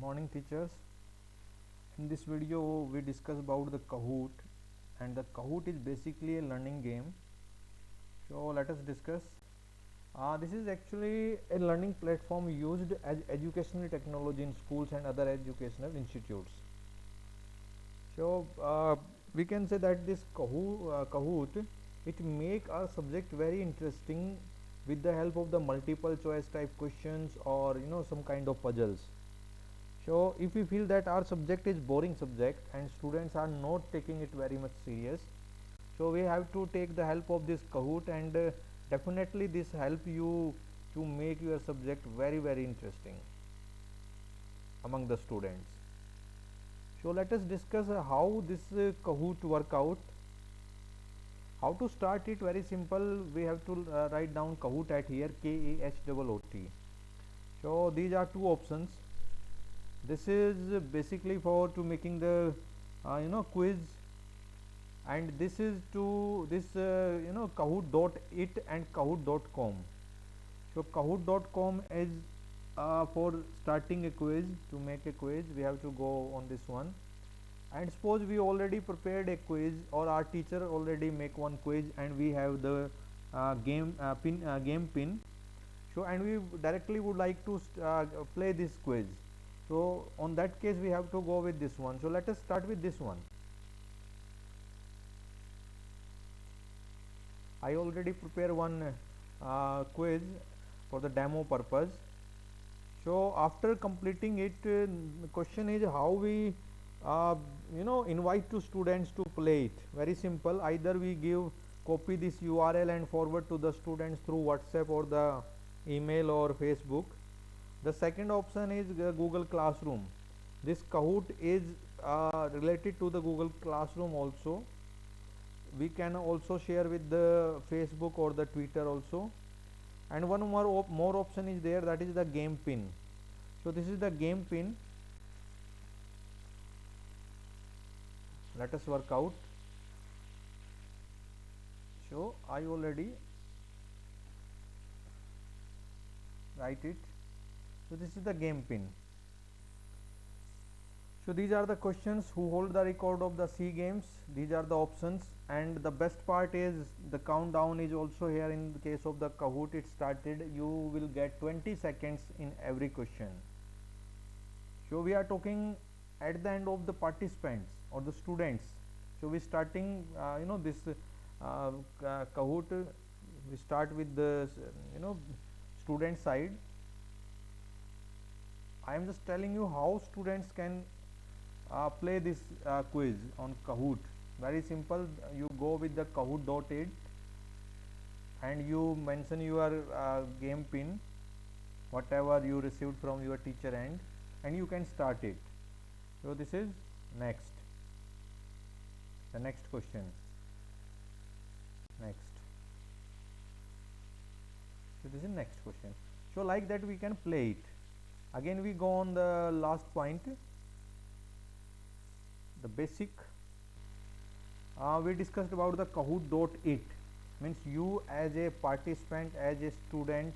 Morning teachers. In this video we discuss about the Kahoot, and the Kahoot is basically a learning game. So let us discuss. This is actually a learning platform used as educational technology in schools and other educational institutes. So we can say that this Kahoot, it make our subject very interesting with the help of the multiple choice type questions or some kind of puzzles. So if we feel that our subject is boring subject and students are not taking it very much serious, so we have to take the help of this Kahoot, and definitely this help you to make your subject very interesting among the students. So let us discuss how this Kahoot work out. How to start it? Very simple. We have to write down Kahoot at here, Kahoot. So these are two options. This is basically for to making the quiz, and this is to this Kahoot.it and Kahoot.com. So Kahoot.com is for starting a quiz. To make a quiz we have to go on this one, and suppose we already prepared a quiz or our teacher already make one quiz and we have the game pin. So and we directly would like to play this quiz. So on that case we have to go with this one. So let us start with this one. I already prepare one quiz for the demo purpose. So after completing it, the question is how we invite to students to play it. Very simple. Either we give copy this URL and forward to the students through WhatsApp or the email or Facebook. The second option is Google Classroom. This Kahoot is related to the Google Classroom also. We can also share with the Facebook or the Twitter also. And one more option is there, that is the game pin. So this is the game pin. Let us work out. So I already write it. So this is the game pin. So these are the questions: who hold the record of the SEA Games. These are the options, and the best part is the countdown is also here. In the case of the Kahoot, it started. You will get 20 seconds in every question. So we are talking at the end of the participants or the students. So we starting this Kahoot. We start with the student side. I am just telling you how students can play this quiz on Kahoot. Very simple. You go with the Kahoot.it and you mention your game pin, whatever you received from your teacher end, and you can start it. So this is next. The next question. Next. So this is next question. So like that we can play it. Again we go on the last point, the basic. We discussed about the Kahoot.it. Means you as a participant, as a student,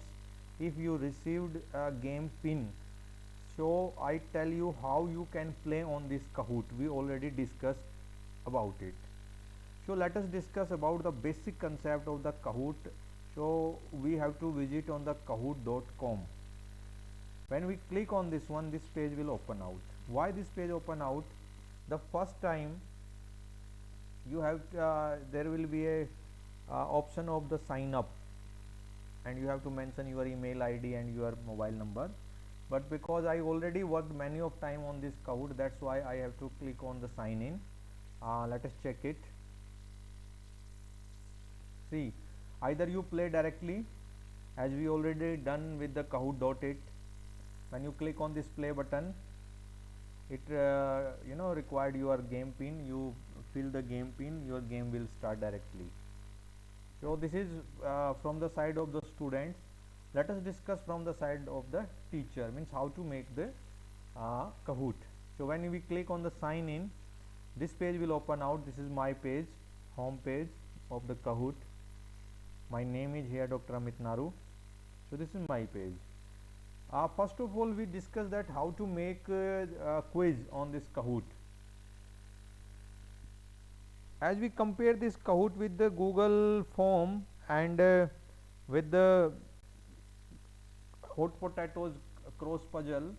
if you received a game pin, so I tell you how you can play on this Kahoot. We already discussed about it. So let us discuss about the basic concept of the Kahoot. So we have to visit on the Kahoot.com. When we click on this one, this page will open out. Why this page open out? The first time you have there will be a option of the sign up, and you have to mention your email ID and your mobile number. But because I already worked many of time on this Kahoot, that's why I have to click on the sign in. Let us check it. See, either you play directly, as we already done with the Kahoot.it. When you click on this play button, it required your game pin. You fill the game pin, your game will start directly. So this is from the side of the students. Let us discuss from the side of the teacher, means how to make the Kahoot. So when we click on the sign in, this page will open out. This is my page, home page of the Kahoot. My name is here Dr. Amit Naru. So this is my page. First of all, we discuss that how to make a quiz on this Kahoot. As we compare this Kahoot with the Google form and with the hot potatoes cross puzzle,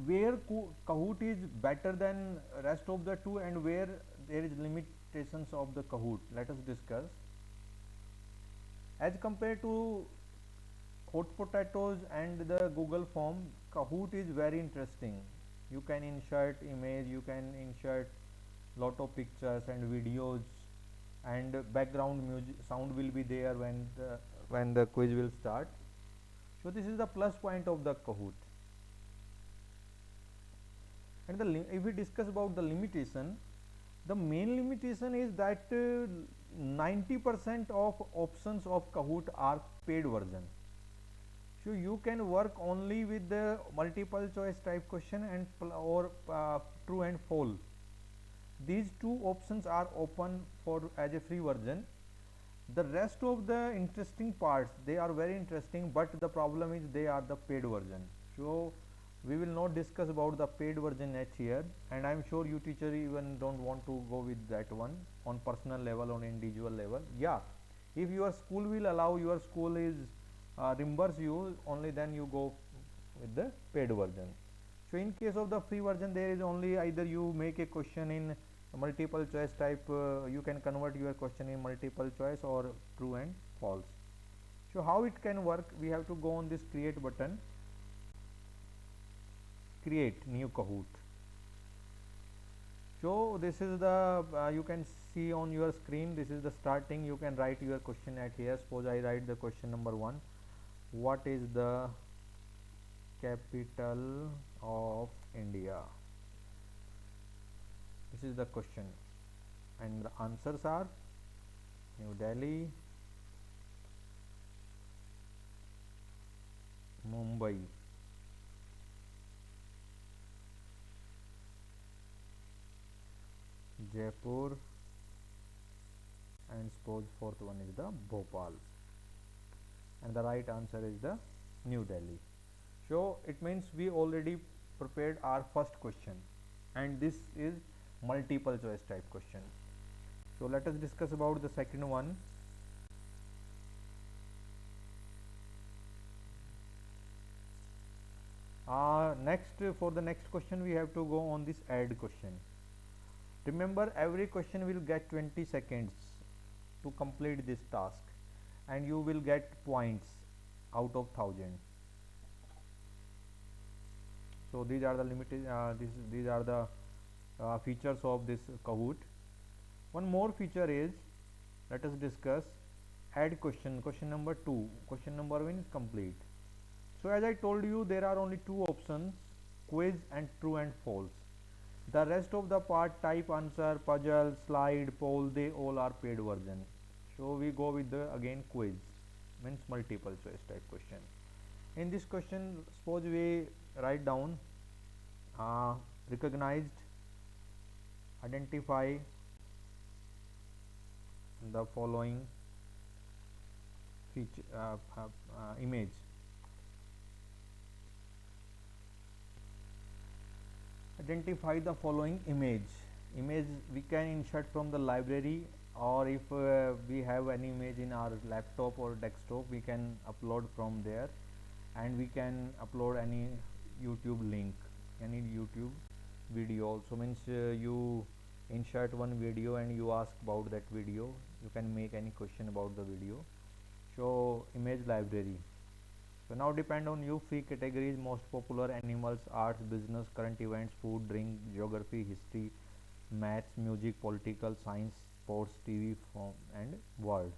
where Kahoot is better than rest of the two and where there is limitations of the Kahoot, let us discuss. As compared to hot potatoes and the Google form, Kahoot is very interesting. You can insert image, you can insert lot of pictures and videos, and background music sound will be there when the quiz will start. So this is the plus point of the Kahoot. And if we discuss about the limitation, the main limitation is that 90% of options of Kahoot are paid version. So you can work only with the multiple choice type question and or true and false. These two options are open for as a free version. The rest of the interesting parts, they are very interesting, but the problem is they are the paid version. So we will not discuss about the paid version yet here, and I am sure you teacher even don't want to go with that one on personal level, on individual level. Yeah, if your school will allow, your school is reimburse you, only then you go with the paid version. So in case of the free version, there is only either you make a question in multiple choice type, you can convert your question in multiple choice or true and false. So how it can work, we have to go on this create button, create new Kahoot. So this is the you can see on your screen, this is the starting. You can write your question at here. Suppose I write the question number 1, what is the capital of India? This is the question, and the answers are New Delhi, Mumbai, Jaipur, and suppose fourth one is the Bhopal, and the right answer is the New Delhi. So it means we already prepared our first question, and this is multiple choice type question. So let us discuss about the second one. Next, for the next question we have to go on this add question. Remember, every question will get 20 seconds to complete this task, and you will get points out of 1000. So these are the limited these are the features of this Kahoot. One more feature is, let us discuss add question. Question number 2, question number 1 is complete. So as I told you, there are only two options, quiz and true and false. The rest of the part, type answer, puzzle, slide, poll, they all are paid version. So we go with the again quiz, means multiple choice type question. In this question, suppose we write down recognized, identify the following feature image. Identify the following image. Image we can insert from the library, or if we have any image in our laptop or desktop, we can upload from there, and we can upload any YouTube link, any YouTube video also. Means you insert one video and you ask about that video, you can make any question about the video. So image library. So now depend on you, free categories, most popular, animals, arts, business, current events, food, drink, geography, history, maths, music, political, science, sports, TV, film, and world.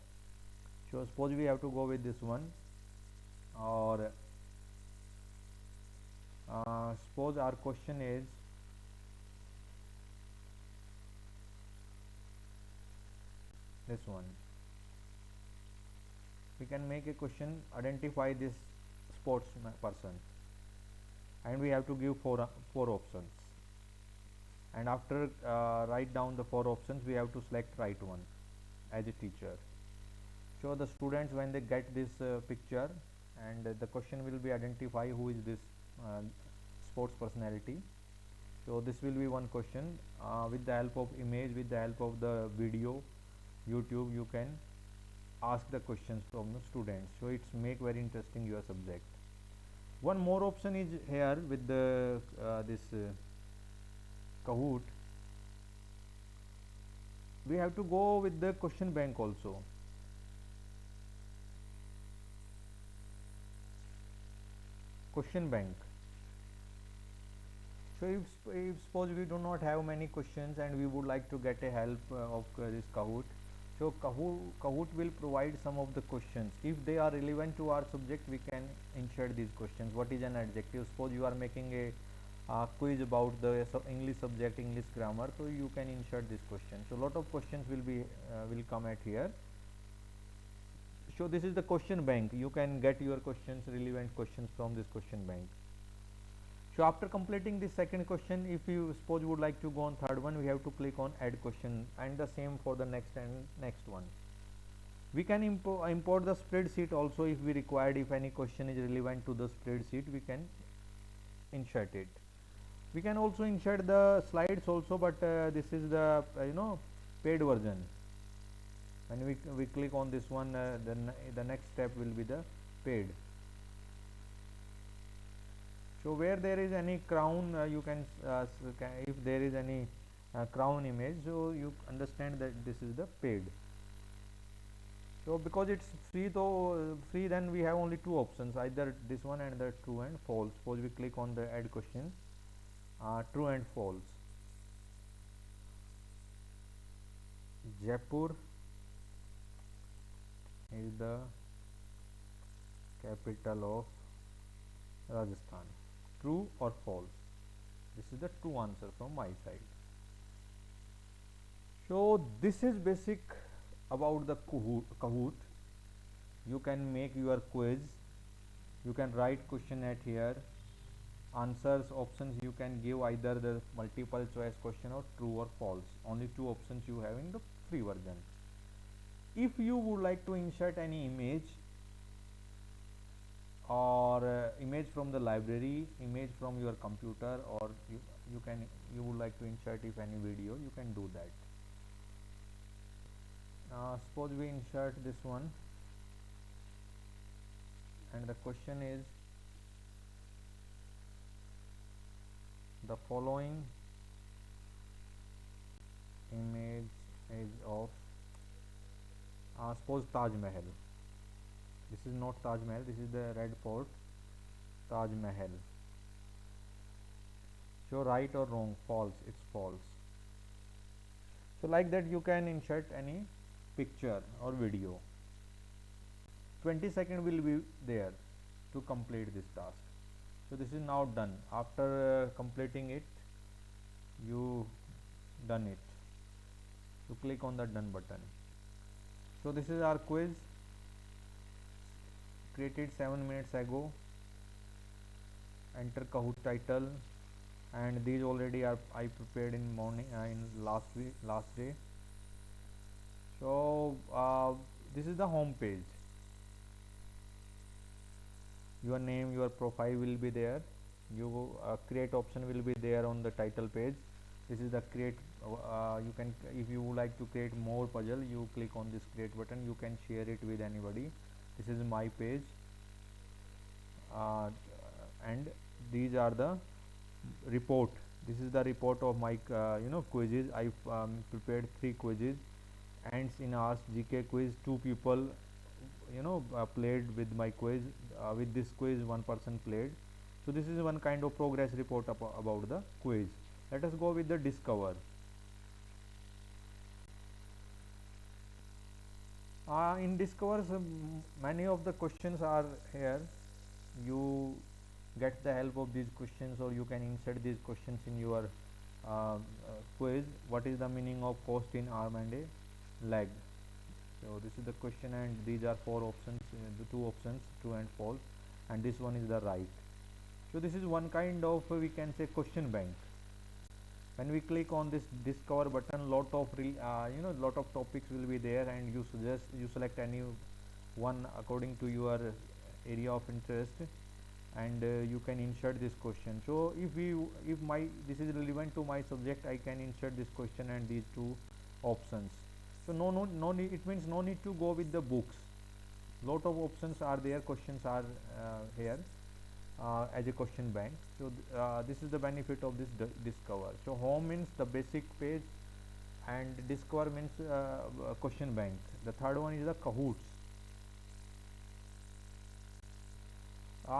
So suppose we have to go with this one, or suppose our question is this one. We can make a question, identify this sports person, and we have to give four options, and after write down the 4 options, we have to select right one as a teacher. So the students, when they get this picture, and the question will be identify who is this uh, sports personality. So this will be one question. With the help of image, with the help of the video, YouTube, you can ask the questions from the students, so it's make very interesting your subject. One more option is here with the this Kahoot. We have to go with the question bank also. Question bank. So if suppose we do not have many questions and we would like to get a help of this Kahoot, so Kahoot will provide some of the questions. If they are relevant to our subject, we can insert these questions. What is an adjective? Suppose you are making a quiz about the English subject, English grammar, so you can insert this question. So lot of questions will come at here. So this is the question bank. You can get your questions, relevant questions from this question bank. So after completing this second question, if you suppose you would like to go on third one, we have to click on add question, and the same for the next and next one. We can import the spreadsheet also if we required. If any question is relevant to the spreadsheet, we can insert it. We can also insert the slides also, but this is the paid version. When we click on this one, then the next step will be the paid. So where there is any crown, you can if there is any crown image, so you understand that this is the paid. So because it's free, though free, then we have only two options, either this one and the true and false. Suppose we click on the add question, true and false. Jaipur is the capital of Rajasthan. True or false? This is the true answer from my side. So this is basic about the Kahoot. You can make your quiz. You can write question at here. Answers options you can give either the multiple choice question or true or false. Only two options you have in the free version. If you would like to insert any image or image from the library, image from your computer, or you would like to insert if any video, you can do that. Suppose we insert this one, and the question is the following image is of suppose Taj Mahal. This is not Taj Mahal, this is the Red Fort, Taj Mahal. So right or wrong? False. It's false. So like that you can insert any picture or video. 20 seconds will be there to complete this task. So this is now done. After completing it, you done it. You click on the done button. So this is our quiz, created 7 minutes ago. Enter Kahoot title, and these already are I prepared in morning in last day. So this is the home page. Your name, your profile will be there. You create option will be there on the title page. This is the create. You can, if you would like to create more puzzle, you click on this create button. You can share it with anybody. This is my page, and these are the report. This is the report of my quizzes. I prepared 3 quizzes. Ants in Hours GK quiz, 2 people played with my quiz. With this quiz, 1 person played. So this is one kind of progress report about the quiz. Let us go with the discover. In discover, many of the questions are here. You get the help of these questions, or you can insert these questions in your quiz. What is the meaning of cost in arm and a leg? So this is the question, and these are 4 options, the 2 options, true and false, and this one is the right. So this is one kind of, we can say, question bank. When we click on this discover button, lot of topics will be there, and you select any one according to your area of interest, and you can insert this question. So if my this is relevant to my subject, I can insert this question and these two options. So no need, it means no need to go with the books. Lot of options are there, questions are here as a question bank. So this is the benefit of this discover. So home means the basic page, and discover means question bank. The third one is the Kahoots.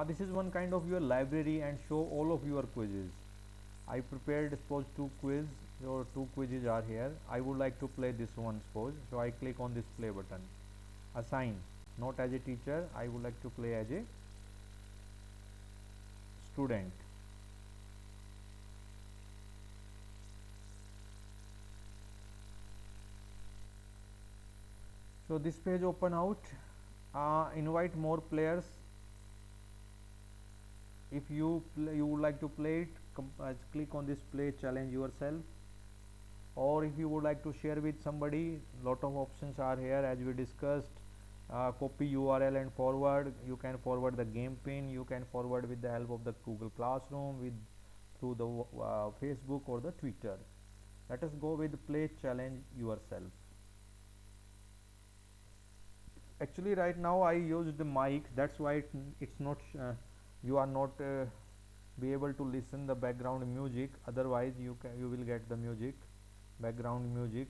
This is one kind of your library and show all of your quizzes. I prepared suppose two quiz, or two quizzes are here. I would like to play this one suppose. So I click on this play button. Assign, not as a teacher, I would like to play as a student. So this page open out. Invite more players. If you would like to play it, click on this play challenge yourself, or if you would like to share with somebody, lot of options are here as we discussed. Copy URL and forward. You can forward the game pin, you can forward with the help of the Google Classroom, with through the Facebook or the Twitter. Let us go with play challenge yourself. Actually right now I used the mic, that's why it's not you are not be able to listen the background music. Otherwise you will get the music, background music,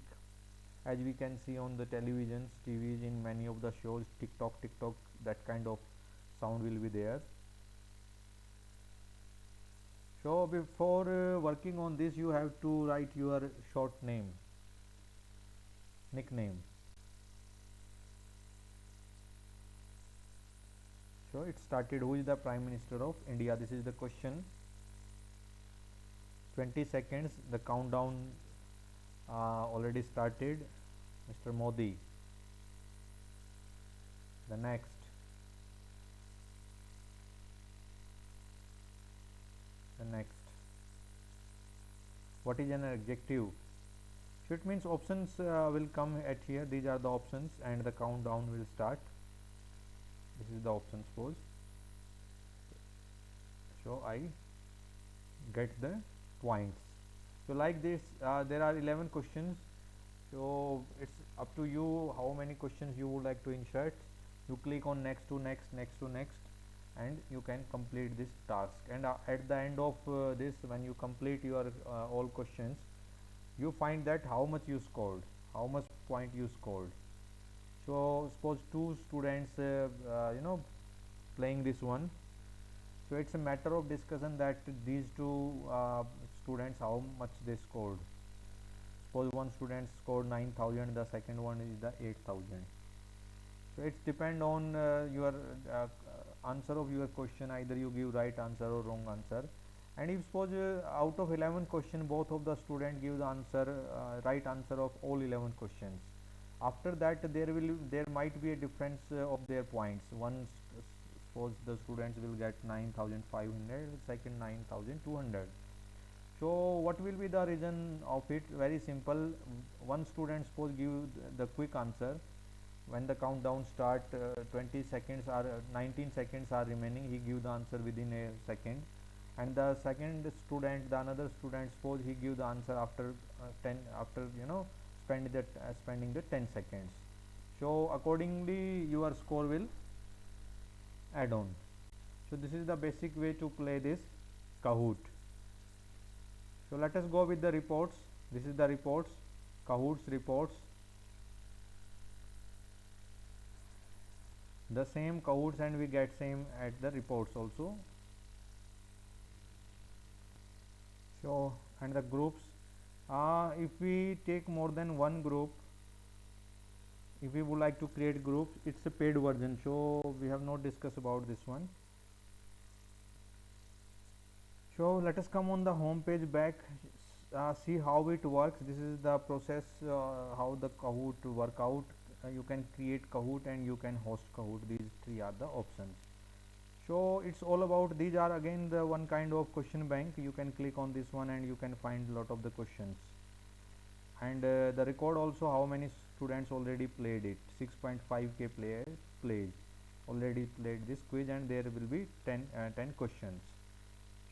as we can see on the televisions, TVs, in many of the shows, TikTok, that kind of sound will be there. So before working on this, you have to write your short name, nickname. So it started, who is the Prime Minister of India? This is the question. 20 seconds, the countdown already started. Mr. Modi. The next. The next. What is an adjective? So it means options will come at here. These are the options and the countdown will start. This is the option suppose. So I get the points. So like this there are 11 questions. So it's up to you how many questions you would like to insert. You click on next to next, next to next, and you can complete this task. And at the end of this, when you complete your all questions, you find that how much you scored, how much point you scored. So suppose two students playing this one. So it's a matter of discussion that these two students how much they scored. Suppose one student scored 9,000, the second one is the 8,000. So it's depend on your answer of your question, either you give right answer or wrong answer. And if suppose out of 11 question both of the student give the answer right answer of all 11 questions, after that there might be a difference of their points. One suppose the students will get 9,500, second 9,200. So what will be the reason of it? Very simple. One student suppose give the quick answer. When the countdown start, 20 seconds or 19 seconds are remaining, he give the answer within a second. And the second student, the another student, suppose he give the answer after 10, after spending the 10 seconds. So accordingly your score will add on. So this is the basic way to play this Kahoot. So let us go with the reports. This is the reports, Kahoot's reports. The same Kahoots, and we get same at the reports also. So and the groups, if we take more than one group, if we would like to create groups, it's a paid version, so we have not discussed about this one. So let us come on the home page back, see how it works. This is the process, how the Kahoot work out. You can create Kahoot and you can host Kahoot. These three are the options. So it's all about, these are again the one kind of question bank. You can click on this one and you can find lot of the questions. And the record also, how many students already played it. 6.5k players played. already played this quiz, and there will be 10 questions.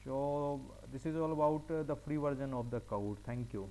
So this is all about the free version of the Kahoot. Thank you.